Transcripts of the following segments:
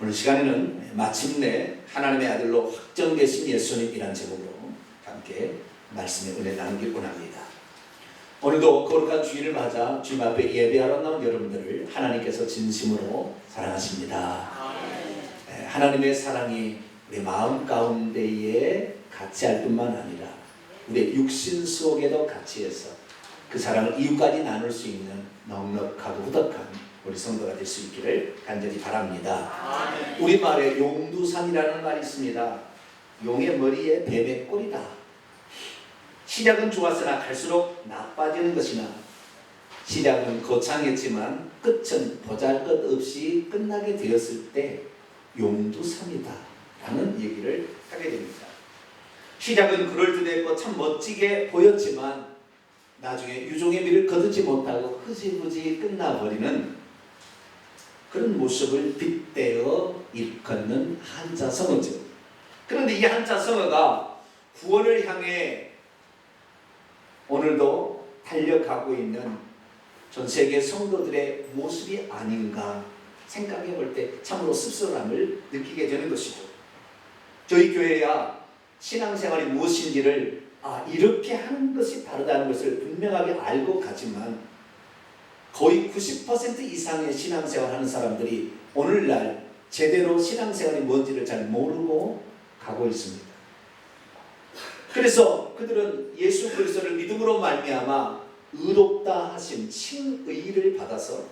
오늘 시간에는 마침내 하나님의 아들로 확정되신 예수님이라는 제목으로 함께 말씀의 은혜 나누길 원합니다. 오늘도 거룩한 주일을 맞아 주님 앞에 예배하러 나온 여러분들을 하나님께서 진심으로 사랑하십니다. 하나님의 사랑이 우리 마음 가운데에 같이할 뿐만 아니라 우리 육신 속에도 같이해서 그 사랑을 이웃까지 나눌 수 있는 넉넉하고 후덕한 우리 성도가 될 수 있기를 간절히 바랍니다. 아멘. 우리말에 용두삼이라는 말이 있습니다. 용의 머리에 뱀의 꼬리다. 시작은 좋았으나 갈수록 나빠지는 것이나 시작은 거창했지만 끝은 보잘것없이 끝나게 되었을 때 용두삼이다 라는 얘기를 하게 됩니다. 시작은 그럴듯했고 참 멋지게 보였지만 나중에 유종의 미를 거두지 못하고 흐지부지 끝나버리는 그런 모습을 빗대어 일컫는 한자성어죠. 그런데 이 한자성어가 구원을 향해 오늘도 달려가고 있는 전 세계 성도들의 모습이 아닌가 생각해 볼 때 참으로 씁쓸함을 느끼게 되는 것이죠. 저희 교회야 신앙생활이 무엇인지를 이렇게 하는 것이 다르다는 것을 분명하게 알고 가지만 거의 90% 이상의 신앙생활 하는 사람들이 오늘날 제대로 신앙생활이 뭔지를 잘 모르고 가고 있습니다. 그래서 그들은 예수 그리스도를 믿음으로 말미암아 의롭다 하심 칭의를 받아서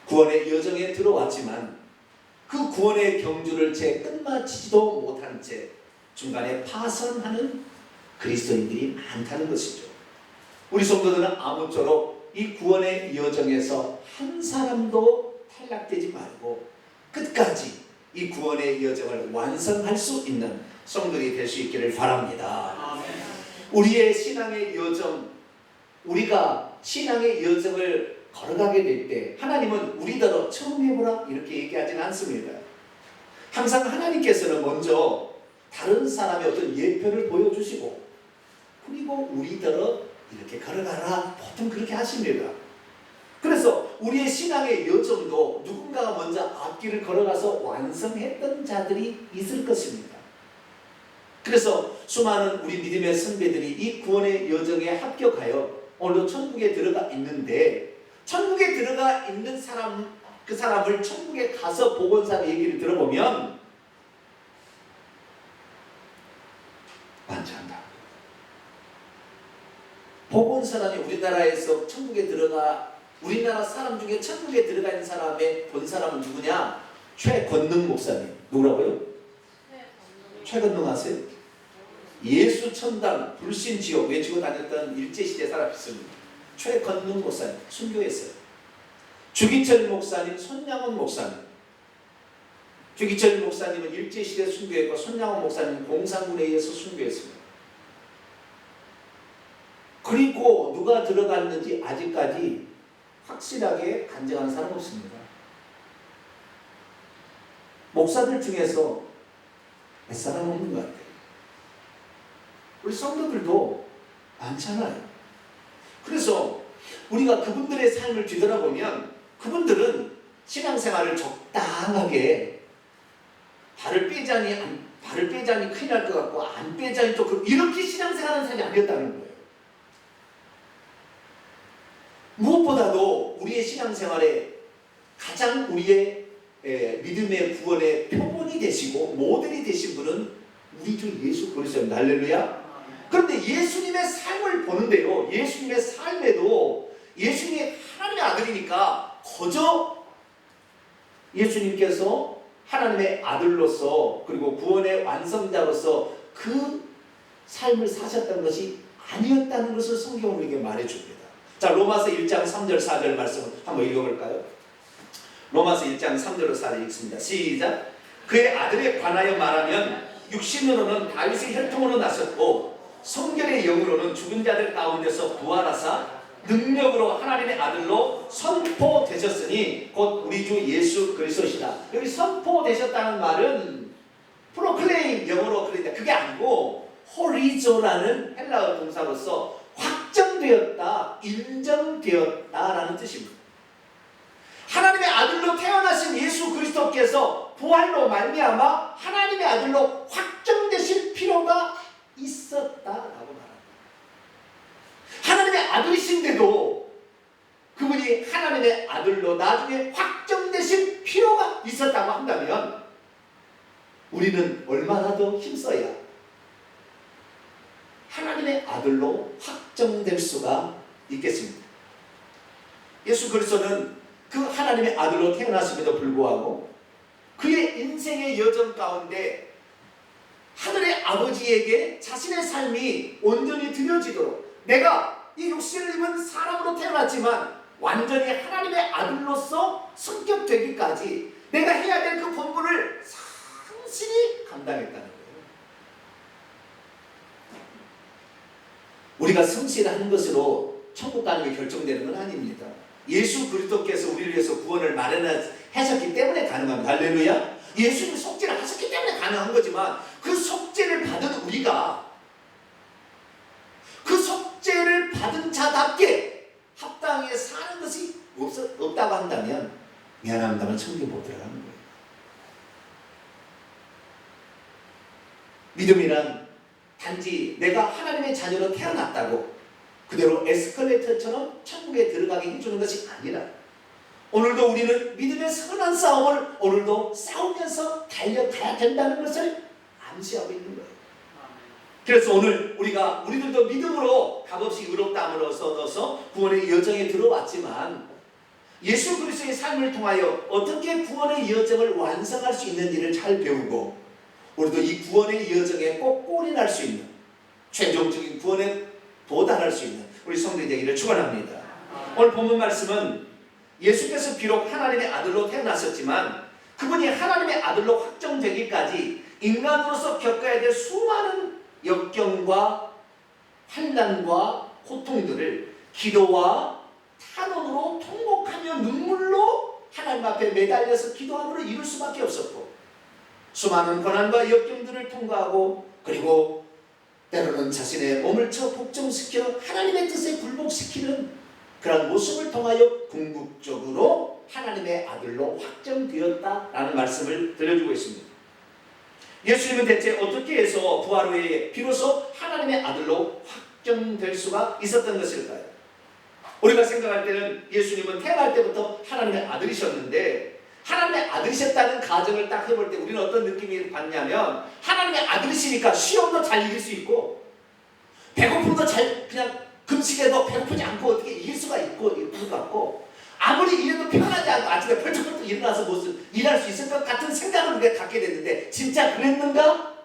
구원의 여정에 들어왔지만 그 구원의 경주를 채 끝마치지도 못한 채 중간에 파선하는 그리스도인들이 많다는 것이죠. 우리 성도들은 아무쪼록 이 구원의 여정에서 한 사람도 탈락되지 말고 끝까지 이 구원의 여정을 완성할 수 있는 성도들이 될 수 있기를 바랍니다. 아멘. 우리의 신앙의 여정, 우리가 신앙의 여정을 걸어가게 될 때 하나님은 우리더러 처음 해보라 이렇게 얘기하지는 않습니다. 항상 하나님께서는 먼저 다른 사람의 어떤 예표를 보여주시고 그리고 우리더러 이렇게 걸어가라 보통 그렇게 하십니다. 그래서 우리의 신앙의 여정도 누군가가 먼저 앞길을 걸어가서 완성했던 자들이 있을 것입니다. 그래서 수많은 우리 믿음의 선배들이 이 구원의 여정에 합격하여 오늘도 천국에 들어가 있는데 천국에 들어가 있는 사람 그 사람을 천국에 가서 보건사의 얘기를 들어보면 많지 않다. 복온 사람이 우리나라에서 천국에 들어가 우리나라 사람 중에 천국에 들어가 있는 사람의 본 사람은 누구냐? 최건능 목사님. 누구라고요? 최건능 아세요? 예수 천당 불신 지옥 외치고 다녔던 일제시대 사람이었습니다. 최건능 목사님 순교했어요. 주기철 목사님, 손양원 목사님. 주기철 목사님은 일제시대 순교했고 손양원 목사님은 공산군에 의해서 순교했습니다. 그리고 누가 들어갔는지 아직까지 확실하게 간증하는 사람 없습니다. 목사들 중에서 몇 사람 없는 것 같아요. 우리 성도들도 많잖아요. 그래서 우리가 그분들의 삶을 뒤돌아보면 그분들은 신앙생활을 적당하게 발을 빼자니 큰일 날 것 같고 안 빼자니 또 이렇게 신앙생활하는 사람이 아니었다는 거예요. 무엇보다도 우리의 신앙생활에 가장 우리의 믿음의 구원의 표본이 되시고 모델이 되신 분은 우리 주 예수 그리스도입니다. 할렐루야. 그런데 예수님의 삶을 보는데요. 예수님의 삶에도 예수님이 하나님의 아들이니까 거저 예수님께서 하나님의 아들로서 그리고 구원의 완성자로서 그 삶을 사셨다는 것이 아니었다는 것을 성경은 우리에게 말해줍니다. 자, 로마서 1장 3절 4절 말씀을 한번 읽어볼까요? 로마서 1장 3절로 4절 읽습니다. 시작. 그의 아들에 관하여 말하면 육신으로는 다윗의 혈통으로 나섰고 성결의 영으로는 죽은 자들 가운데서 부활하사 능력으로 하나님의 아들로 선포되셨으니 곧 우리 주 예수 그리스도시다. 여기 선포되셨다는 말은 프로클레임 영어로 그러니까 그게 아니고 호리조라는 헬라어 동사로서 확정되었다, 인정되었다라는 뜻입니다. 하나님의 아들로 태어나신 예수 그리스도께 그리스도께서 부활로 말미암아 하나님의 아들로 확정되실 필요가 있었다라고 말합니다. 하나님의 아들이신데도 그분이 하나님의 아들로 나중에 확정되실 필요가 있었다고 한다면 우리는 얼마나 더 힘써야 하나님의 아들로 확정될 수가 있겠습니까? 예수 그리스도는 그 하나님의 아들로 태어났음에도 불구하고 그의 인생의 여정 가운데 하늘의 아버지에게 자신의 삶이 온전히 드려지도록, 내가 이 육신을 입은 사람으로 태어났지만 완전히 하나님의 아들로서 성격되기까지 내가 해야 될 그 본분을 성실히 감당했다는 거예요. 우리가 성실한 것으로 천국 가는 게 결정되는 건 아닙니다. 예수 그리스도께서 우리를 위해서 구원을 마련하셨기 때문에 가능합니다. 할렐루야. 예수님이 속죄를 하셨기 때문에 가능한 거지만 그 속죄를 받은 우리가 그 속죄를 받은 자답게 합당하게 사는 것이 없다고 한다면 미안합니다만 천국에 못 들어가는 거예요. 믿음이란 단지 내가 하나님의 자녀로 태어났다고 그대로 에스컬레이터처럼 천국에 들어가게 해주는 것이 아니라 오늘도 우리는 믿음의 선한 싸움을 오늘도 싸우면서 달려가야 된다는 것을 암시하고 있는 거예요. 그래서 오늘 우리들도 믿음으로 값없이 의롭다함을 얻어서 구원의 여정에 들어왔지만 예수 그리스도의 삶을 통하여 어떻게 구원의 여정을 완성할 수 있는지를 잘 배우고 우리도 이 구원의 여정에 꼭 골이 날 수 있는 최종적인 구원에 도달할 수 있는 우리 성도들이 되기를 축원합니다. 오늘 본문 말씀은 예수께서 비록 하나님의 아들로 태어나셨지만 그분이 하나님의 아들로 확정되기까지 인간으로서 겪어야 될 수많은 역경과 환난과 고통들을 기도와 탄원으로 통곡하며 눈물로 하나님 앞에 매달려서 기도함으로 이룰 수밖에 없었고 수많은 고난과 역경들을 통과하고 그리고 때로는 자신의 몸을 복종시켜 하나님의 뜻에 굴복시키는 그런 모습을 통하여 궁극적으로 하나님의 아들로 확정되었다라는 말씀을 들려주고 있습니다. 예수님은 대체 어떻게 해서 부활 후에 비로소 하나님의 아들로 확정될 수가 있었던 것일까요? 우리가 생각할 때는 예수님은 태어날 때부터 하나님의 아들이셨는데 하나님의 아들이셨다는 가정을 딱 해볼 때 우리는 어떤 느낌이 받냐면 하나님의 아들이시니까 시험도 잘 이길 수 있고 배고픔도 잘 그냥 금식해도 배고프지 않고 어떻게 이길 수가 있고 이럴 것 같고 아무리 이래도 편하지 않고 아침에 벌떡벌떡 일어나서 무슨 일할 수 있을 것 같은 생각을 우리가 갖게 됐는데 진짜 그랬는가?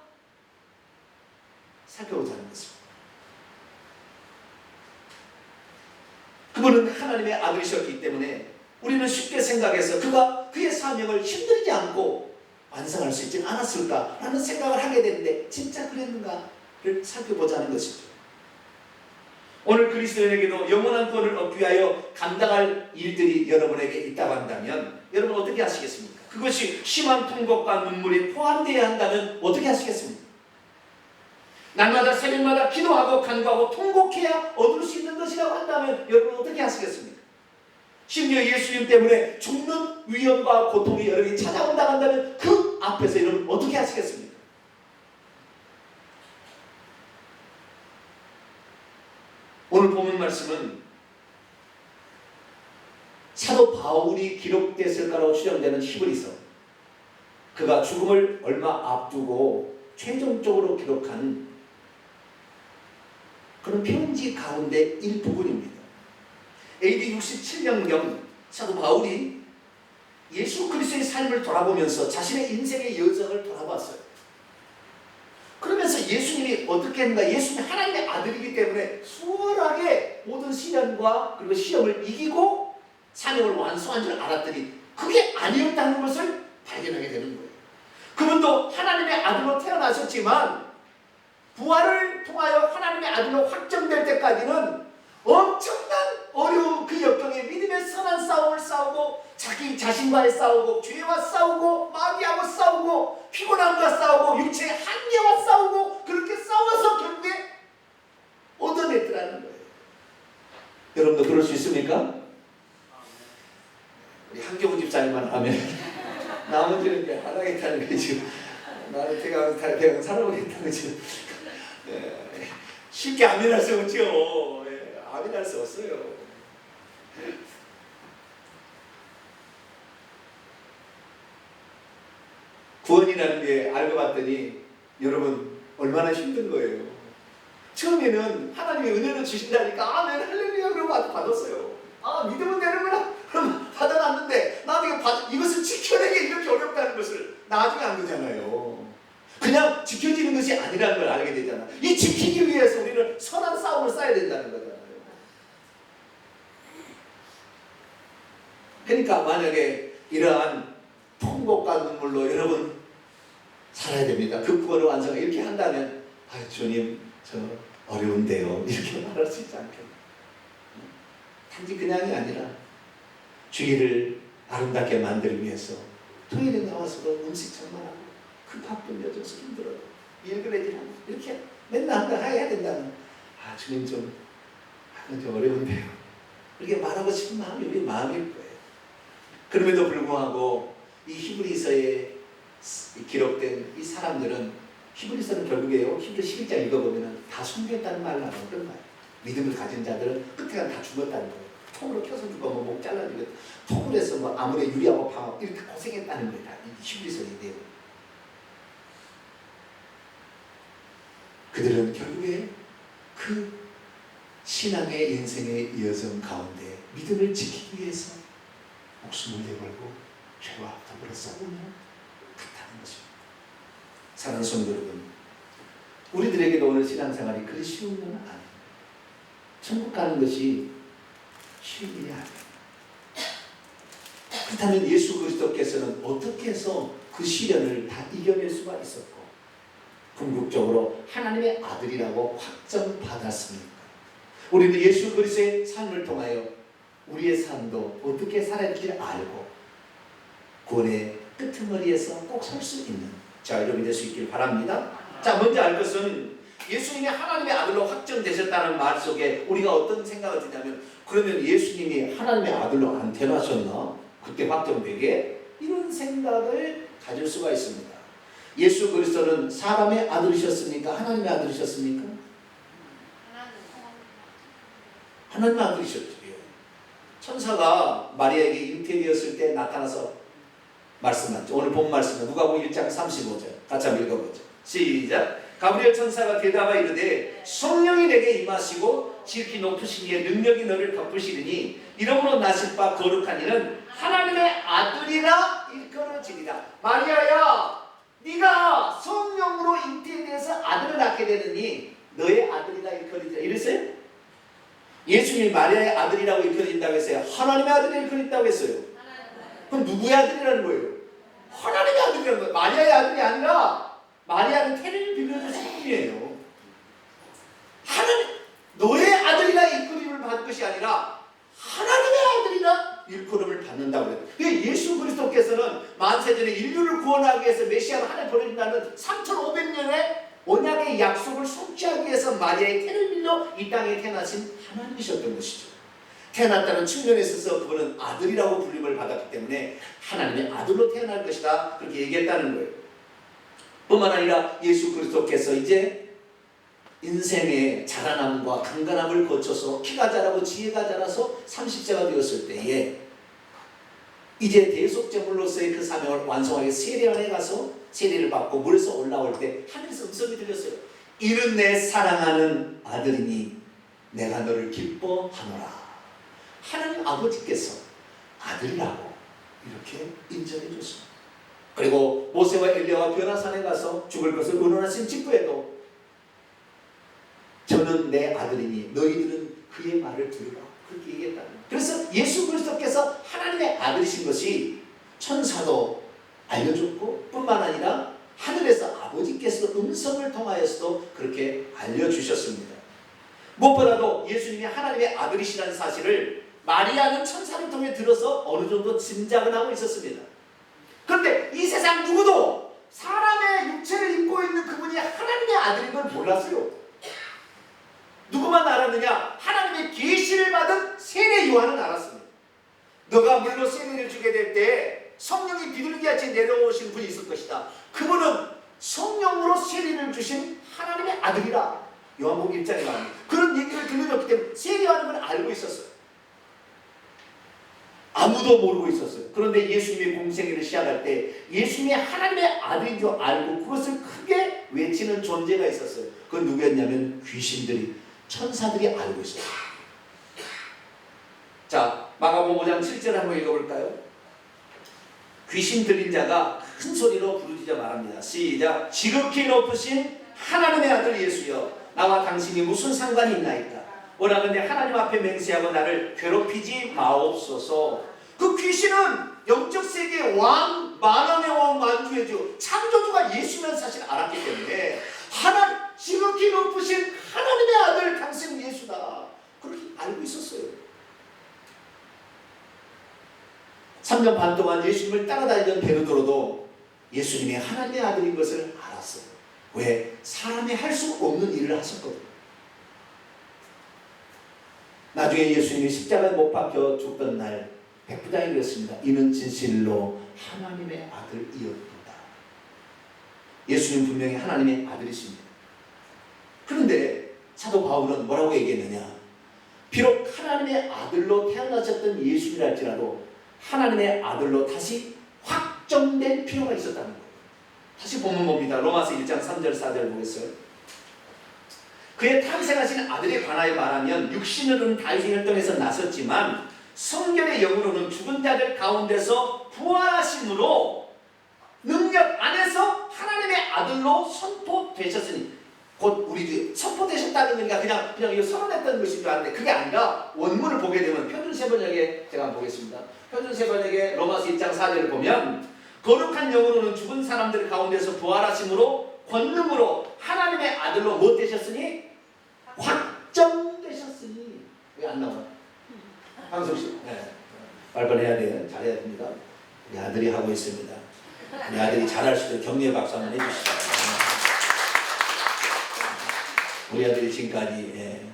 살펴보자는 것입니다. 그분은 하나님의 아들이셨기 때문에 우리는 쉽게 생각해서 그가 그의 사명을 힘들지 않고 완성할 수 있지 않았을까라는 생각을 하게 되는데 진짜 그랬는가를 살펴보자는 것이죠. 오늘 그리스도인에게도 영원한 구원을 얻기 위하여 감당할 일들이 여러분에게 있다고 한다면 여러분 어떻게 하시겠습니까? 그것이 심한 통곡과 눈물이 포함되어야 한다면 어떻게 하시겠습니까? 날마다 새벽마다 기도하고 간구하고 통곡해야 얻을 수 있는 것이라고 한다면 여러분 어떻게 하시겠습니까? 심지어 예수님 때문에 죽는 위험과 고통이 여러분이 찾아온다고 한다면 그 앞에서 여러분 어떻게 하시겠습니까? 오늘 본문 말씀은 사도 바울이 기록됐을 거라고 추정되는 히브리서, 그가 죽음을 얼마 앞두고 최종적으로 기록한 그런 편지 가운데 일부분입니다. AD 67년경 사도 바울이 예수 그리스도의 삶을 돌아보면서 자신의 인생의 여정을 돌아봤어요. 그러면서 예수님이 어떻게 했는가? 예수님이 하나님의 아들이기 때문에 수월하게 모든 시련과 그리고 시험을 이기고 사명을 완수한 줄 알았더니 그게 아니었다는 것을 발견하게 되는 거예요. 그분도 하나님의 아들로 태어나셨지만 부활을 통하여 하나님의 아들로 확정될 때까지는 엄청난 어려움, 그 역경에 믿음의 선한 싸움을 싸우고 자기 자신과의 싸우고 죄와 싸우고 마귀하고 싸우고 피곤함과 싸우고 육체의 한계와 싸우고 그렇게 싸워서 결국에 얻어냈더라는 거예요. 여러분도 그럴 수 있습니까? 우리 한경훈 집사님만 하면 나머지는 이제 하나겠다는 거지. 나는 대강 살아보겠다는 거지. 쉽게 아멘할 수 없죠. 아멘할 수 없어요. 구원이라는 게 알고 봤더니 여러분 얼마나 힘든 거예요. 처음에는 하나님의 은혜를 주신다니까 아멘 할렐루야 그러고 받았어요. 믿으면 되는구나 그럼 받아놨는데 나중에 이것을 지켜내기 이렇게 어렵다는 것을 나중에 안 거잖아요. 그냥 지켜지는 것이 아니라는 걸 알게 되잖아. 이 지키기 위해서 우리는 선한 싸움을 쌓아야 된다는 거잖아요. 그러니까 만약에 이러한 통곡과 눈물로 여러분 살아야 됩니다. 그 구원을 완성을 이렇게 한다면 주님 저 어려운데요 이렇게 말할 수 있지 않겠나. 단지 그냥이 아니라 주일을 아름답게 만들기 위해서 토요일에 나와서 음식 전만하고 그 바쁜 여정서 힘들어도 일그레지라고 이렇게 맨날 해야 된다면 주님 좀 어려운데요 이렇게 말하고 싶은 마음이 우리 마음일 거예요. 그럼에도 불구하고 이 히브리서에 기록된 이 사람들은 히브리서는 결국에요. 히브리 11장 읽어보면 다 순교했다는 말을 하는 그런 말이에요. 믿음을 가진 자들은 끝에가 다 죽었다는 거예요. 통으로 켜서 죽어 목 잘라지고 통으로 해서 아무리 유리하고 방어 이렇게 고생했다는 거예요. 이 히브리서의 내용. 그들은 결국에 그 신앙의 인생의 여정 가운데 믿음을 지키기 위해서 목숨을 내걸고 죄와 더불어 싸우며 갔다는 것입니다. 사랑하는 성도 여러분, 우리들에게도 오늘 신앙생활이 그리 쉬운 건 아닙니다. 천국 가는 것이 쉬운 일이 아닙니다. 그렇다면 예수 그리스도께서는 어떻게 해서 그 시련을 다 이겨낼 수가 있었고 궁극적으로 하나님의 아들이라고 확정받았습니까? 우리는 예수 그리스도의 삶을 통하여 우리의 삶도 어떻게 살아야 할지 알고 구원의 끄트머리에서 꼭 설 수 있는 여러분이 될 수 있기를 바랍니다. 자, 먼저 알 것은 예수님이 하나님의 아들로 확정되셨다는 말 속에 우리가 어떤 생각을 드냐면 그러면 예수님이 하나님의 아들로 안 태어나셨나? 그때 확정되게? 이런 생각을 가질 수가 있습니다. 예수 그리스도는 사람의 아들이셨습니까? 하나님의 아들이셨습니까? 하나님의 아들이셨죠. 천사가 마리아에게 잉태되었을 때 나타나서 말씀하죠. 오늘 본 말씀은 누가복음 1장 35절 같이 한번 읽어보죠. 시작. 가브리엘 천사가 대답하여 이르되 성령이 내게 임하시고 지극히 높으신 이의 능력이 너를 덮으시리니 이러므로 나실 바 거룩한 이는 하나님의 아들이라 일컬어지리라. 마리아야 네가 성령으로 잉태되어서 아들을 낳게 되느니 너의 아들이라 일컬어지리라. 이랬어요? 예수님이 마리아의 아들이라고 일컬어진다고 했어요? 하나님의 아들이 일컬어진다고 했어요? 그럼 누구의 아들이라는 거예요? 하나님의 아들이라는 거예요. 마리아의 아들이 아니라 마리아는 태를 빌려줬을 뿐이에요. 하나님, 너의 아들이라 일컬음을 받을 것이 아니라 하나님의 아들이라 일컬음을 받는다고 그래요. 예수 그리스도께서는 만세전에 인류를 구원하기 위해서 메시아로 하늘 보내준다는 3500년의 언약의 약속을 성취하기 위해서 마리아의 태를 빌려 이 땅에 태어나신 하나님이셨던 것이죠. 태어났다는 측면에 있어서 그분은 아들이라고 불림을 받았기 때문에 하나님의 아들로 태어날 것이다 그렇게 얘기했다는 거예요. 뿐만 아니라 예수 그리스도께서 이제 인생의 자라남과 강건함을 거쳐서 키가 자라고 지혜가 자라서 30세가 되었을 때에 이제 대속제물로서의 그 사명을 완성하기 세례원에 가서 세례를 받고 물에서 올라올 때 하늘에서 음성이 들렸어요. 이는 내 사랑하는 아들이니 내가 너를 기뻐하노라. 하나님 아버지께서 아들이라고 이렇게 인정해 줬습니다. 그리고 모세와 엘리야가 변화산에 가서 죽을 것을 의논하신 직후에도 저는 내 아들이니 너희들은 그의 말을 들으라 그렇게 얘기했다는 거예요. 그래서 예수 그리스도께서 하나님의 아들이신 것이 천사도 알려줬고 뿐만 아니라 하늘에서 아버지께서 음성을 통하여서도 그렇게 알려주셨습니다. 무엇보다도 예수님이 하나님의 아들이시라는 사실을 마리아는 천사를 통해 들어서 어느 정도 짐작은 하고 있었습니다. 그런데 이 세상 누구도 사람의 육체를 입고 있는 그분이 하나님의 아들인 걸 몰랐어요. 누구만 알았느냐? 하나님의 계시를 받은 세례 요한은 알았습니다. 너가 물로 세례를 주게 될 때 성령이 비둘기같이 내려오신 분이 있을 것이다. 그분은 성령으로 세례를 주신 하나님의 아들이라 요한복음 1장에 나옵니다. 그런 얘기를 들려줬기 때문에 세례하는 걸 알고 있었어요. 아무도 모르고 있었어요. 그런데 예수님의 공생애를 시작할 때 예수님이 하나님의 아들인 줄 알고 그것을 크게 외치는 존재가 있었어요. 그건 누구였냐면 귀신들이, 천사들이 알고 있었어요. 자, 마가복음 5장 7절 한번 읽어볼까요? 귀신 들린 자가 큰 소리로 부르짖어 말합니다. 시작. 지극히 높으신 하나님의 아들 예수여, 나와 당신이 무슨 상관이 있나이까? 원하건대 하나님 앞에 맹세하고 나를 괴롭히지 마옵소서. 그 귀신은 영적 세계의 왕, 만왕의 왕, 만주의 주, 창조주가 예수면 사실 알았기 때문에 지극히 높으신 하나님의 아들 당신 예수다, 그렇게 알고 있었어요. 3년 반 동안 예수님을 따라다니던 베드로도 예수님이 하나님의 아들인 것을 알았어요. 왜? 사람이 할 수 없는 일을 하셨거든요. 나중에 예수님이 십자가에 못 박혀 죽던 날 백부장이 그랬습니다. 이는 진실로 하나님의 아들이었다. 예수님 분명히 하나님의 아들이십니다. 그런데 사도 바울은 뭐라고 얘기했느냐? 비록 하나님의 아들로 태어나셨던 예수님이랄지라도 하나님의 아들로 다시 확정될 필요가 있었다는 거예요. 다시 보면 봅니다. 로마서 1장 3절 4절 보겠어요. 그의 탄생하신 아들에 관하여 말하면 육신으로는 다윗의 혈통에서 나섰지만 성결의 영으로는 죽은 자들 가운데서 부활하심으로 능력 안에서 하나님의 아들로 선포되셨으니, 곧 우리 선포되셨다는 얘기가 그냥 이거 선언했다는 것인 줄 아는데 그게 아니라 원문을 보게 되면 표준세번역에 제가 한번 보겠습니다. 표준세번역에 로마서 1장 4절을 보면 거룩한 영으로는 죽은 사람들 가운데서 부활하심으로 권능으로 하나님의 아들로 뭐 되셨으니? 확정되셨으니. 왜 안 나와요? 방송씨, 네. 빨리빨리 해야 돼요. 잘해야 됩니다. 우리 아들이 하고 있습니다. 우리 아들이 잘할 수 있도록 격려의 박수 한번 해주시죠. 우리 아들이 지금까지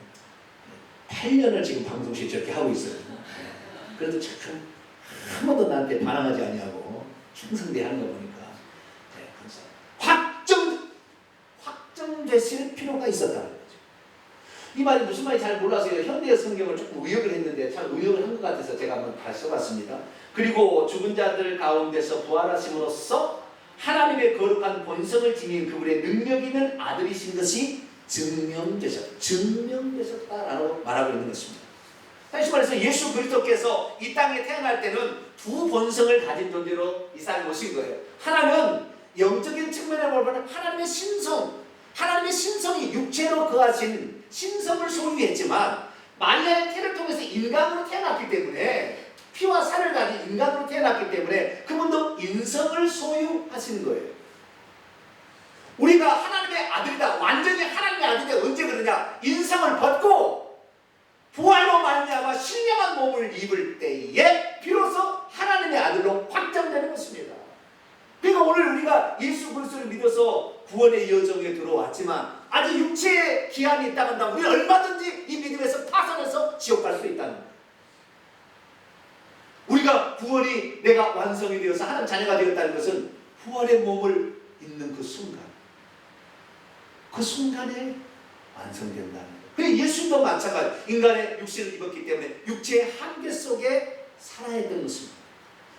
8년을 지금 방송실 저렇게 하고 있어요. 그래도 참 한 번도 나한테 반항하지 아니하고 충성되게 하는 거 보니까 확정됐을 필요가 있었다는 거죠. 이 말이 무슨 말인지 잘 몰라서 현대의 성경을 조금 의역을 했는데 참 의역을 한 것 같아서 제가 한번 다시 써봤습니다. 그리고 죽은 자들 가운데서 부활하심으로써 하나님의 거룩한 본성을 지닌 그분의 능력 있는 아들이신 것이 증명되셨다라고 말하고 있는 것입니다. 다시 말해서 예수 그리스도께서 이 땅에 태어날 때는 두 본성을 가진 존재로 이 땅에 오신 거예요. 하나는 영적인 측면에 보면 하나님의 신성, 하나님의 신성이 육체로 거하신 신성을 소유했지만 마리아의 태를 통해서 인간으로 태어났기 때문에, 피와 살을 가진 인간으로 태어났기 때문에 그분도 인성을 소유하신 거예요. 우리가 하나님의 아들이다, 완전히 하나님의 아들이다. 언제 그러냐? 인성을 벗고 부활로 말미암아 신령한 몸을 입을 때에 비로소 하나님의 아들로 확정되는 것입니다. 그러니까 오늘 우리가 예수 그리스도를 믿어서 구원의 여정에 들어왔지만 아직 육체의 기한이 있다고 한다면 우리는 얼마든지 이 믿음에서 파산해서 지옥 갈 수 있다는 거예요. 우리가 구원이 내가 완성이 되어서 하나님 자녀가 되었다는 것은 부활의 몸을 입는 그 순간에 완성된다는 거예요. 그래 예수님도 마찬가지. 인간의 육신을 입었기 때문에 육체의 한계 속에 살아야 했던 것입니다.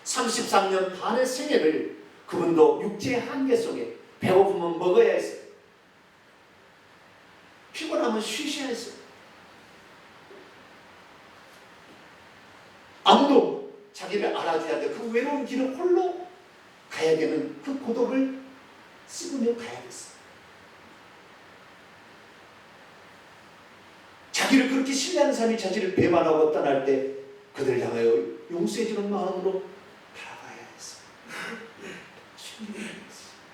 33년 반의 생애를 그분도 육체의 한계 속에, 배고프면 먹어야 했어요. 피곤하면 쉬셔야 했어요. 아무도 자기를 알아줘야 돼. 그 외로운 길을 홀로 가야 되는 그 고독을 씹으며 가야겠어요. 자기를 그렇게 신뢰하는 사람이 자기를 배반하고 떠날 때 그들을 향하여 용서해주는 마음으로 바라봐야 했어요.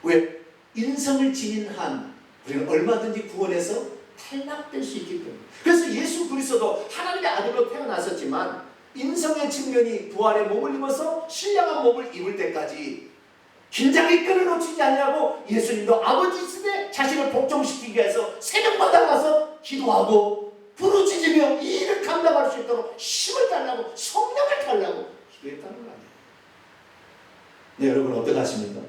왜? 인성을 지닌 한 우리는 얼마든지 구원에서 탈락될 수 있기 때문에. 그래서 예수 그리스도도 하나님의 아들로 태어나셨지만 인성의 측면이 부활의 몸을 입어서 신령한 몸을 입을 때까지 긴장이 끊어놓지 않냐고 예수님도 아버지 있으되 자신을 복종시키기 위해서 새벽마다 가서 기도하고 부르짖으며 이 일을 감당할 수 있도록 힘을 달라고, 성령을 달라고 기도했다는 거 아니에요. 네, 여러분 어떻게 하십니까?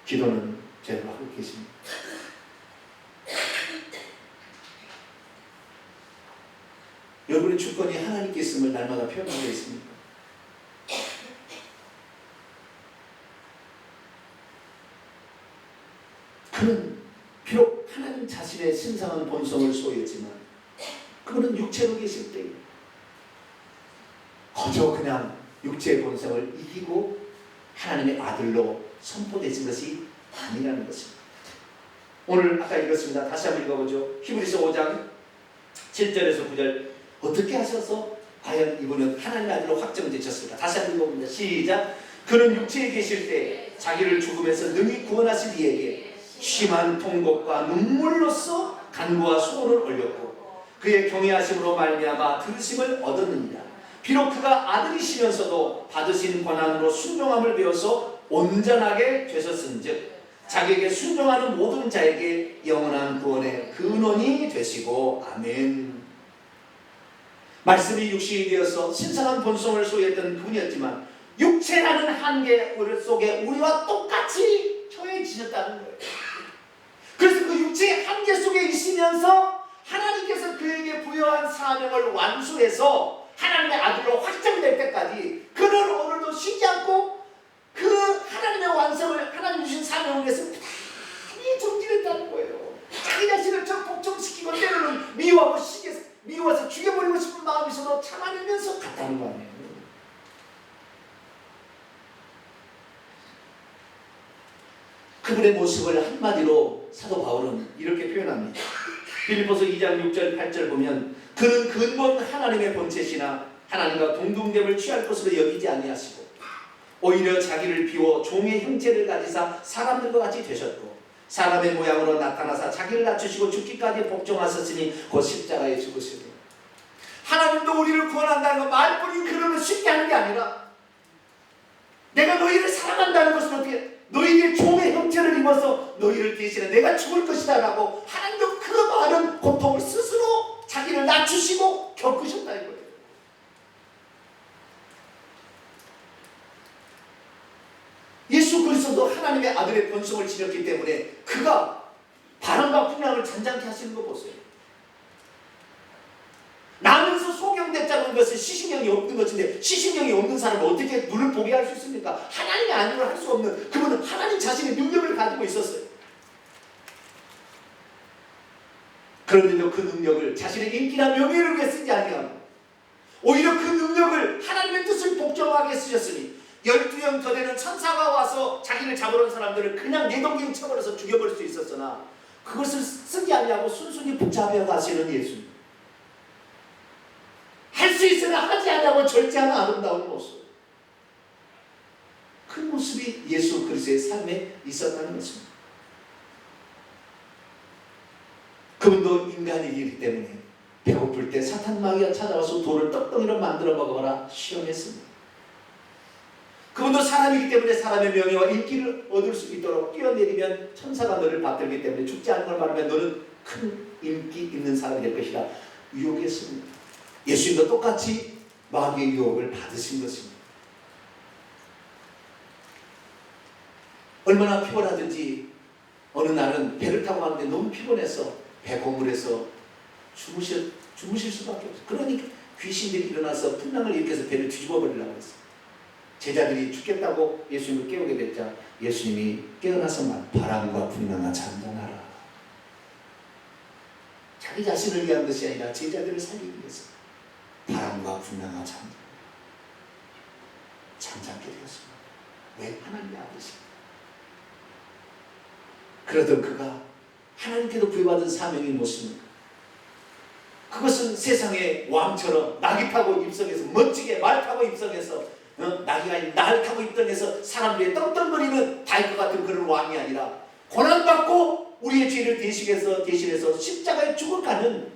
기도는 제대로 하고 계십니까? 여러분의 주권이 하나님께 있음을 날마다 표현하고 있습니까? 그는 비록 하나님 자신의 신성한 본성을 소유했지만 그분은 육체로 계실 때 거저 그냥 육체의 본성을 이기고 하나님의 아들로 선포되신 것이 아니라는 것입니다. 오늘 아까 읽었습니다. 다시 한번 읽어보죠. 히브리서 5장 7절에서 9절. 어떻게 하셔서 과연 이분은 하나님의 아들로 확정되셨을까? 다시 한번 읽어봅니다. 시작. 그는 육체에 계실 때 자기를 죽음에서 능히 구원하실 이에게 심한 통곡과 눈물로써 간구와 소원을 올렸고 그의 경외하심으로 말미암아 들으심을 얻었느니라. 비록 그가 아들이시면서도 받으신 권한으로 순종함을 배워서 온전하게 되셨은즉 자기에게 순종하는 모든 자에게 영원한 구원의 근원이 되시고. 아멘. 말씀이 육신이 되어서 신성한 본성을 소유했던 분이었지만 육체라는 한계 속에 우리와 똑같이 처해지셨다는 거예요. 그래서 그 육체의 한계 속에 있으면서 하나님께서 그에게 부여한 사명을 완수해서 하나님의 아들로 확정될 때까지 그는 오늘도 쉬지 않고 그 하나님의 완성을, 하나님 주신 사명을 위해서 부단히 정진했다는 거예요. 자기 자신을 복종시키고 때로는 미워서 죽여버리고 싶은 마음이 있어도 참아내면서 갔다는 거 아니에요. 그분의 모습을 한마디로 사도 바울은 이렇게 표현합니다. 빌립보서 2장 6절 8절 보면 그는 근본 하나님의 본체시나 하나님과 동등됨을 취할 것으로 여기지 아니하시고 오히려 자기를 비워 종의 형체를 가지사 사람들과 같이 되셨고 사람의 모양으로 나타나사 자기를 낮추시고 죽기까지 복종하셨으니 곧 십자가에 죽으시고. 하나님도 우리를 구원한다는 건 말뿐인 그러면 쉽게 하는 게 아니라 내가 너희를 사랑한다는 것은 어떻게 너희의 종의 형체를 입어서 너희를 대신해 내가 죽을 것이다 라고 하나님도 그 많은 고통을 스스로 자기를 낮추시고 겪으셨다 이거예요. 예수 그리스도도 하나님의 아들의 본성을 지녔기 때문에 그가 바람과 풍랑을 잔잔케 하시는 거 보세요. 나면서 소경됐다는 것은 시신경이 없는 것인데 시신경이 없는 사람은 어떻게 눈을 보게 할 수 있습니까? 하나님의 아니면 할 수 없는, 그분은 하나님 자신의 능력을 가지고 있었어요. 그런데도 그 능력을 자신의 인기나 명예를 위해 쓰지 아니하고 오히려 그 능력을 하나님의 뜻을 복종하게 쓰셨으니 12형 더 되는 천사가 와서 자기를 잡으러 온 사람들을 그냥 내동댕 쳐버려서 죽여버릴 수 있었으나 그것을 쓰지 아니하고 순순히 붙잡혀 가시는 예수님. 할 수 있으나 하지 않냐고 절제하는 아름다운 모습. 그 모습이 예수 그리스도의 삶에 있었다는 것입니다. 그분도 인간이기 때문에 배고플 때 사탄 마귀가 찾아와서 돌을 떡덩이로 만들어 먹어라 시험했습니다. 그분도 사람이기 때문에 사람의 명예와 인기를 얻을 수 있도록 뛰어내리면 천사가 너를 받들기 때문에 죽지 않는 걸 말하면 너는 큰 인기 있는 사람이 될 것이라 유혹했습니다. 예수님도 똑같이 마귀의 유혹을 받으신 것입니다. 얼마나 피곤하든지 어느 날은 배를 타고 가는데 너무 피곤해서 배고물해서 주무실 수밖에 없어요. 그러니까 귀신들이 일어나서 풍랑을 일으켜서 배를 뒤집어 버리려고 했어요. 제자들이 죽겠다고 예수님을 깨우게 됐자 예수님이 깨어나서 바람과 풍랑아 잠잠하라. 자기 자신을 위한 것이 아니라 제자들을 살리기 위해서 바람과 풍랑아 잠잠게 되었습니다. 왜? 하나님의 아버지입니다. 그러던 그가 하나님께도 부여받은 사명이 무엇입니까? 그것은 세상의 왕처럼 낙이 타고 입성해서 멋지게 말 타고 입성해서 낙이가 아닌 날 타고 입성해서 사람들이 떵떵거리는 다윗과 같은 그런 왕이 아니라 고난받고 우리의 죄를 대신해서 십자가에 죽어가는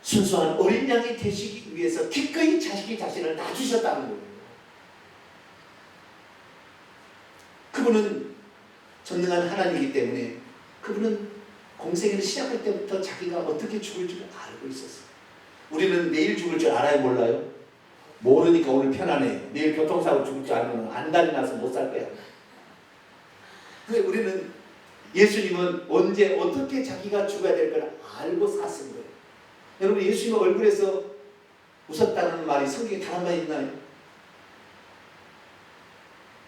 순수한 어린 양이 되시기 위해서 기꺼이 자기 자신을 놔주셨다는 거예요. 그분은 전능한 하나님이기 때문에 그분은 공생애를 시작할 때부터 자기가 어떻게 죽을 줄 알고 있었어요. 우리는 내일 죽을 줄 알아요, 몰라요? 모르니까 오늘 편안해요. 내일 교통사고 죽을 줄 알면 안달이 나서 못 살 거야. 근데 우리는 예수님은 언제 어떻게 자기가 죽어야 될 걸 알고 사신 거예요. 여러분, 예수님 얼굴에서 웃었다는 말이 성경에 단 한 번 있나요?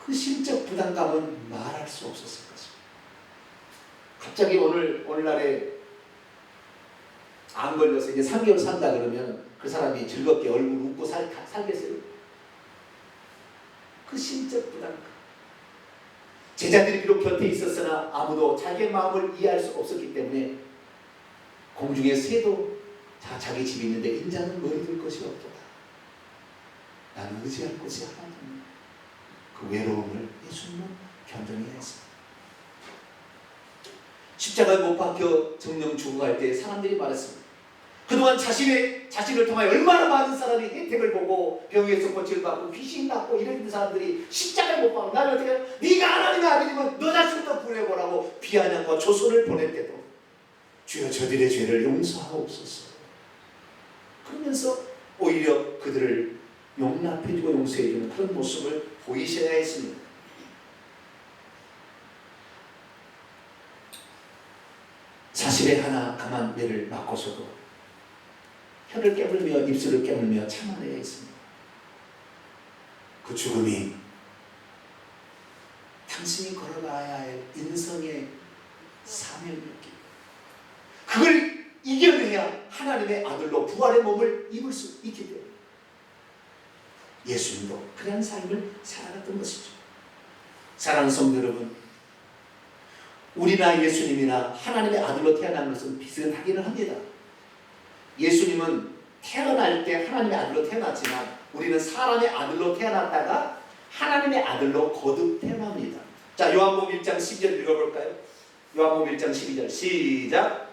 그 심적 부담감은 말할 수 없었을 것입니다. 갑자기 오늘날에 안 걸려서 이제 3개월 산다 그러면 그 사람이 즐겁게 얼굴 웃고 살겠어요? 그 심적 부담감. 제자들이 비록 곁에 있었으나 아무도 자기의 마음을 이해할 수 없었기 때문에 공중의 새도 자기 집이 있는데 인자는 머리 둘 것이 없도다. 나는 의지할 곳이 하나도 없네. 그 외로움을 예수님은 견뎌내야 했습니다. 십자가에 못 박혀 정령 죽어갈 때 사람들이 말했습니다. 그동안 자신을 통하여 얼마나 많은 사람이 혜택을 보고 병에서 고치를 받고 귀신 낫고 이런 사람들이 십자가에 못 박고 나는 어떻게 해요? 네가 하나님의 아들이면 너 자신부터 구해보라고 비아냥과 조소를 보낼 때도 주여 저들의 죄를 용서하옵소서. 그러면서 오히려 그들을 용납해주고 용서해주는 그런 모습을 보이셔야 했습니다. 사실에 하나 강한 매를 맞고서도 혀를 깨물며 입술을 깨물며 참아내야 했습니다. 그 죽음이 당신이 걸어가야 할 인성의 사명이었기, 그걸 이겨내야 하나님의 아들로 부활의 몸을 입을 수 있기 때문에 예수님도 그런 삶을 살아갔던 것이죠. 사랑하는 성도 여러분, 우리나 예수님이나 하나님의 아들로 태어난 것은 비슷하기는 합니다. 예수님은 태어날 때 하나님의 아들로 태어났지만 우리는 사람의 아들로 태어났다가 하나님의 아들로 거듭 태어납니다. 자, 요한복음 1장 12절 읽어볼까요? 요한복음 1장 12절 시작.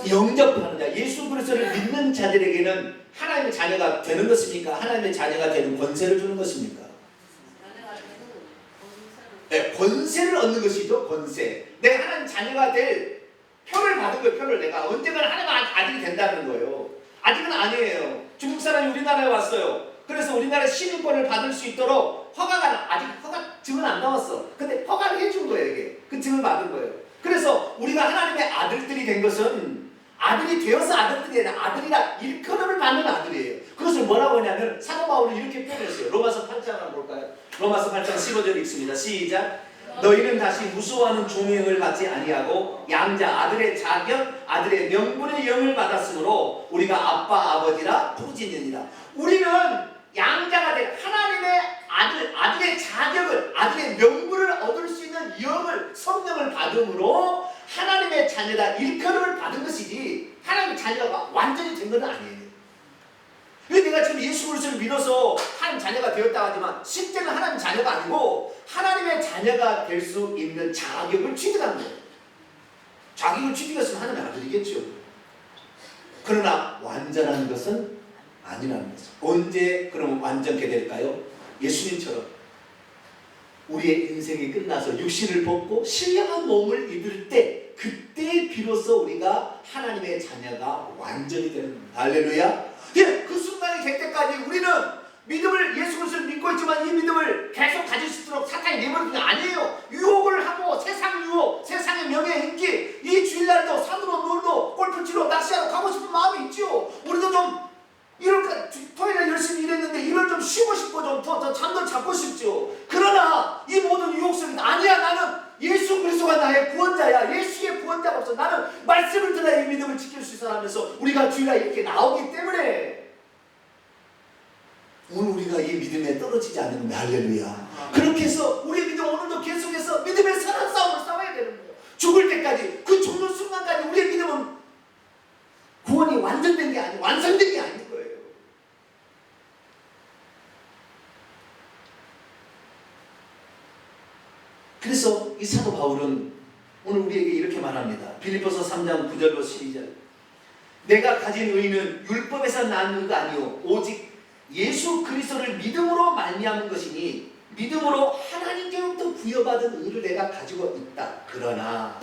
영접하는 자, 예수 그리스도를 믿는 자들에게는 하나님의 자녀가 되는 것입니까? 하나님의 자녀가 되는 권세를 주는 것입니까? 네, 권세를 얻는 것이죠. 권세. 내가 하나님 자녀가 될 표를 받은 거예요. 표를 내가 언젠가 하나님 아들이 된다는 거예요. 아직은 아니에요. 중국 사람이 우리나라에 왔어요. 그래서 우리나라 시민권을 받을 수 있도록 아직 증은 안 나왔어. 근데 허가를 해준 거예요. 이게 그 증을 받은 거예요. 그래서 우리가 하나님의 아들들이 된 것은 아들이 되어서 아들들이 아니라 아들이라 일컬음을 받는 아들이에요. 그것을 뭐라고 하냐면 사도 바울은 이렇게 표현했어요. 로마서 8장 한번 볼까요? 로마서 8장 15절 읽습니다. 시작. 너희는 다시 무수하는 종영을 받지 아니하고 양자 아들의 자격 아들의 명분의 영을 받았으므로 우리가 아빠 아버지라 부르짖느니라. 우리는 양자가 된 하나님의 아들의 자격을 아들의 명분을 얻을 수 있는 영을 성령을 받음으로 하나님의 자녀다 일컬음을 받은 것이지 하나님의 자녀가 완전히 된 건 아니에요. 그래서 내가 지금 예수 그리스도를 믿어서 하나님 자녀가 되었다 하지만 실제는 하나님 자녀가 아니고 하나님의 자녀가 될 수 있는 자격을 취득한 거예요. 자격을 취득했으면 하나님의 아들이겠죠. 그러나 완전한 것은 아니라는 거죠. 언제 그럼 완전케 될까요? 예수님처럼 우리의 인생이 끝나서 육신을 벗고 신령한 몸을 입을 때 그때 비로소 우리가 하나님의 자녀가 완전히 되는 겁니다. 할렐루야. 예, 그 순간이 될 때까지 우리는 믿음을 예수 그리스도를 믿고 있지만 이 믿음을 계속 가질 수 있도록 사탄이 내버리는 게 아니에요. 유혹을 하고 세상 유혹, 세상의 명예 행기, 이 주일날도 산으로 놀도 골프 치러 낚시하러 가고 싶은 마음이 있죠. 우리도 좀 토요일에 열심히 일했는데 일을 좀 쉬고 싶고 좀 더 잠도 잡고 싶죠. 그러나 이 모든 유혹성이 아니야. 나는 예수 그리스도가 나의 구원자야. 예수의 구원자가 없어. 나는 말씀을 들어야 이 믿음을 지킬 수 있어 하면서 우리가 주일날 이렇게 나오기 때문에 오늘 우리가 이 믿음에 떨어지지 않는 겁니다. 할렐루야. 그렇게 해서 우리의 믿음 오늘도 계속해서 믿음의 선한 싸움을 싸워야 되는 거예요. 죽을 때까지 그 죽는 순간까지 우리의 믿음은 구원이 완전된 게 아니고 완성된 게 아닌 거예요. 그래서 이 사도 바울은 오늘 우리에게 이렇게 말합니다. 빌립보서 3장 9절로 12절. 내가 가진 의는 율법에서 난 의가 아니요 오직 예수 그리스도를 믿음으로 말미암은 것이니 믿음으로 하나님께로부터 부여받은 의를 내가 가지고 있다. 그러나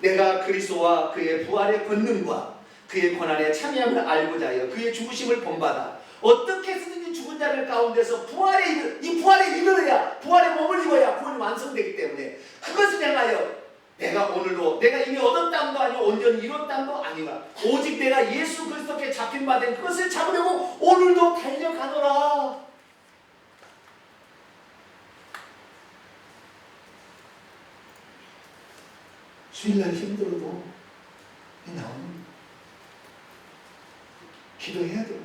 내가 그리스도와 그의 부활의 권능과 그의 고난에 참여함을 알고자 하여 그의 죽으심을 본받아 어떻게 해서든지 죽은 자들 가운데서 이 부활에 이르러야, 부활의 몸을 입어야 구원이 완성되기 때문에 그것을 향하여 내가 오늘도 내가 이미 얻은 땅도 아니고 온전히 이룬 땅도 아니라 오직 내가 예수 그리스도께 잡힌 바 된 그것을 잡으려고 오늘도 달려가노라. 주일날 힘들어도 나오는 기도해야 돼요.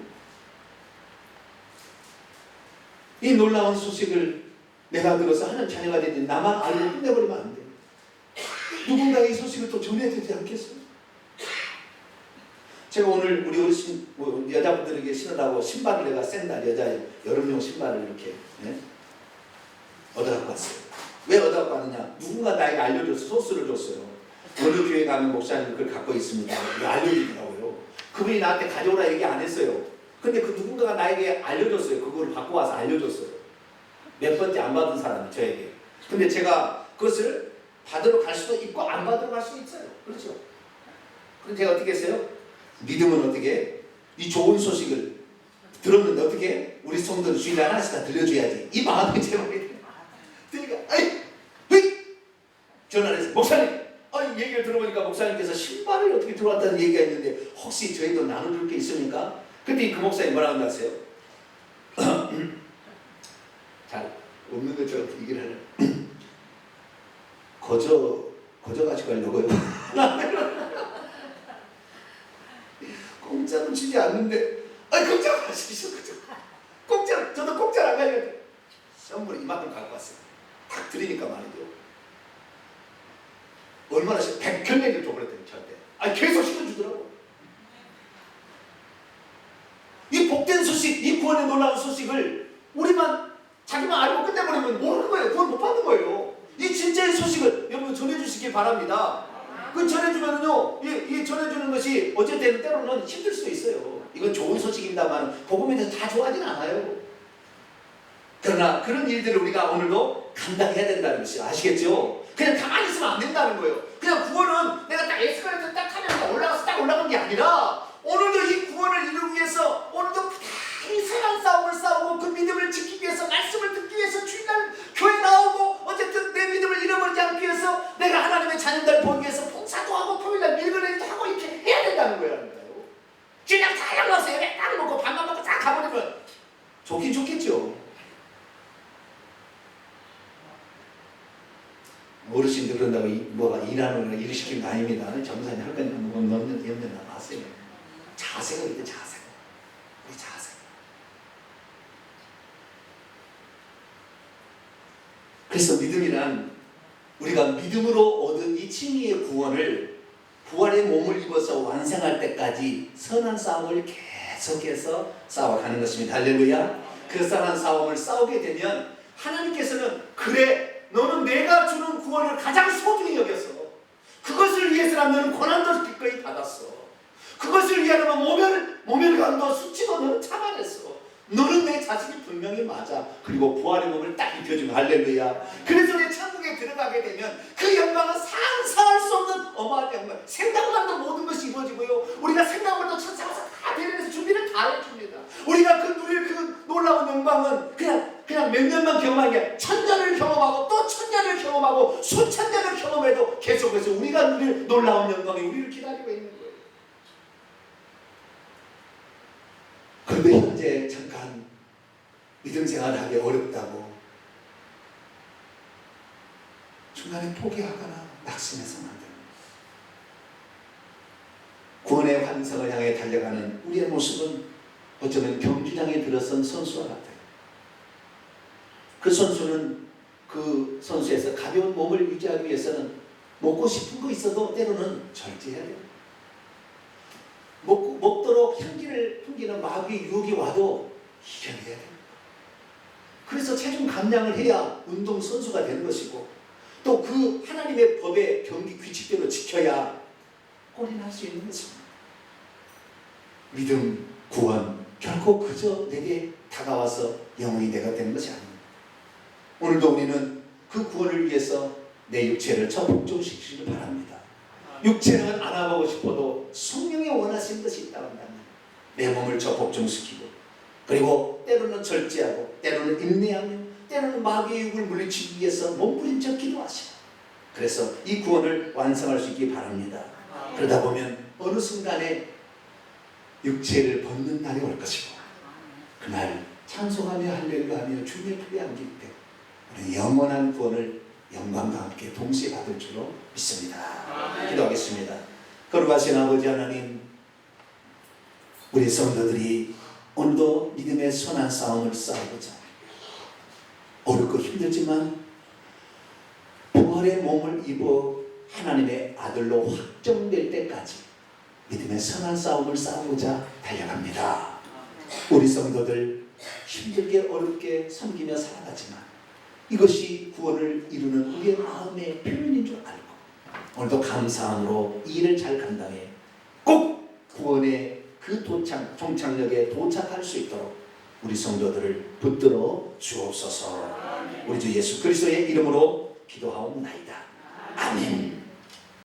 이 놀라운 소식을 내가 들어서 하나님 자녀가 되지 나만 알고 끝내버리면 안 돼. 누군가 이 소식을 또 전해야 되지 않겠어요? 제가 오늘 우리 어르신 여자분들에게 신으라고 신발을 내가 샌달 여자 여름용 신발을 이렇게 얻어갖고 왔어요. 왜 얻어갖고 왔느냐? 누군가 나에게 알려줘서 소스를 줬어요. 어느 교회 가면 목사님 그걸 갖고 있습니다. 알려주더라고요. 그분이 나한테 가져오라 얘기 안 했어요. 근데 그 누군가가 나에게 알려줬어요. 그걸 갖고 와서 알려줬어요. 몇 번째 안 받은 사람이 저에게. 근데 제가 그것을 받으러 갈 수도 있고 안 받으러 갈 수도 있어요. 그렇죠? 그럼 제가 어떻게 했어요? 믿음은 어떻게? 이 좋은 소식을 들었는데 어떻게? 우리 성도들 주일에 하나씩 다 들려줘야지. 이 마음이 제 마음에 그러니까 전화를 해서 목사님 이 얘기를 들어보니까 목사님께서 신발을 어떻게 들어왔다는 얘기가 있는데 혹시 저희도 나눠줄 게 있습니까? 근데 그 목사님 뭐라고 하세요? 잘 없는 것처럼 얘기를 하려 거저 가지고 가려고요. 공짜로 주지 않는데 공짜로 가시죠. 공짜로 저도 공짜로 안 가려고 선물을 이만큼 갖고 왔어요. 딱 드리니까 말이죠. 얼마나 100편얘기를 줘버렸더니 저한테 계속 시켜주더라고. 이 복된 소식, 이 구원의 놀라운 소식을 우리만 자기만 알고 끝내버리면 모르는 거예요. 구원 못 받는 거예요. 이 진짜의 소식을 여러분 전해주시기 바랍니다. 그 전해주면은요, 이 전해주는 것이 어쨌든 때로는 힘들 수도 있어요. 이건 좋은 소식입니다만 복음에 대해서 다 좋아하진 않아요. 그러나 그런 일들을 우리가 오늘도 감당해야 된다는 것이 아시겠죠? 그냥 가만히 있으면 안 된다는 거예요. 그냥 구원은 내가 딱 에스컬레이터 딱 타면 올라가서 딱 올라간 게 아니라 오늘도 이 구원을 이루기 위해서 오늘도 이 세상 싸움을 싸우고 그 믿음을 지키기 위해서 말씀을 듣기 위해서 주일날 교회 나오고 어쨌든 내 믿음을 잃어버리지 않기 위해서 내가 하나님의 자녀들 보기 위해서 봉사도 하고 토요일날 밀거래도 하고 이렇게 해야 된다는 거예요. 주일날 다 나가서 예배 딱 먹고 밥만 먹고 딱 가버리면 좋긴 좋겠죠. 어르신들 그런다고 뭐가 일하는 걸 일시키는 거 아닙니다. 정산이 할 거니까 뭐 넘는 염려나 마세요. 자세가 있대. 자세가. 우리 자세. 그래서 믿음이란 우리가 믿음으로 얻은 이 칭의의 구원을 부활의 몸을 입어서 완성할 때까지 선한 싸움을 계속해서 싸워가는 것입니다. 할렐루야. 그 선한 싸움을 싸우게 되면 하나님께서는 그래 너는 내가 주는 구원을 가장 소중히 여겼어. 그것을 위해서라면 너는 고난도 기꺼이 받았어. 그것을 위하여는 모멸감도 수치도 너는 참아냈어. 너는 내 자신이 분명히 맞아. 그리고 부활의 몸을 딱 입혀주면 할렐루야. 그래서 내 천국에 들어가게 되면 그 영광은 상상할 수 없는 어마어마한 영광. 생각만도 모든 것이 이루어지고요. 우리가 생각만도 천사가 다 데려내서 준비를 다 해줍니다. 우리가 누릴 그 놀라운 영광은 그냥 몇 년만 경험한 게 천년을 경험하고 또 천년을 경험하고 수천년을 경험해도 계속해서 우리가 누릴 놀라운 영광이 우리를 기다리고 있는 거예요. 그런데 현재 잠깐 믿음 생활을 하기 어렵다고 중간에 포기하거나 낙심해서는 안 됩니다. 구원의 환상을 향해 달려가는 우리의 모습은 어쩌면 경주장에 들어선 선수와 같아요. 그 선수는 그 선수에서 가벼운 몸을 유지하기 위해서는 먹고 싶은 거 있어도 때로는 절제해야 돼요. 먹도록 풍기는 마귀의 유혹이 와도 이겨내야 돼요. 그래서 체중 감량을 해야 운동선수가 되는 것이고 또 그 하나님의 법의 경기 규칙대로 지켜야 골인할 수 있는 것입니다. 믿음, 구원 결코 그저 내게 다가와서 영원히 내가 되는 것이 아닙니다. 오늘도 우리는 그 구원을 위해서 내 육체를 복종시키기를 바랍니다. 육체는 안 하고 싶어도 성령이 원하시는 것이 있다고 한다면 내 몸을 저 복종시키고, 그리고 때로는 절제하고, 때로는 인내하며, 때로는 마귀의 육을 물리치기 위해서 몸부림쳐 기도하시고, 그래서 이 구원을 완성할 수 있기 바랍니다. 그러다 보면 어느 순간에 육체를 벗는 날이 올 것이고, 그날 찬송하며 할렐루야하며 주님의 품에 안길 때 우리 영원한 구원을 영광과 함께 동시에 받을 줄로 믿습니다. 기도하겠습니다. 거룩하신 아버지 하나님, 우리 성도들이 오늘도 믿음의 선한 싸움을 싸우고자, 어렵고 힘들지만 부활의 몸을 입어 하나님의 아들로 확정될 때까지 믿음의 선한 싸움을 싸우고자 달려갑니다. 우리 성도들 힘들게 어렵게 섬기며 살아가지만 이것이 구원을 이루는 우리의 마음의 표현인 줄 알고, 오늘도 감사함으로 이 일을 잘 감당해 꼭 구원의 그 종착역에 도착할 수 있도록 우리 성도들을 붙들어 주옵소서. 우리 주 예수 그리스도의 이름으로 기도하옵나이다. 아멘.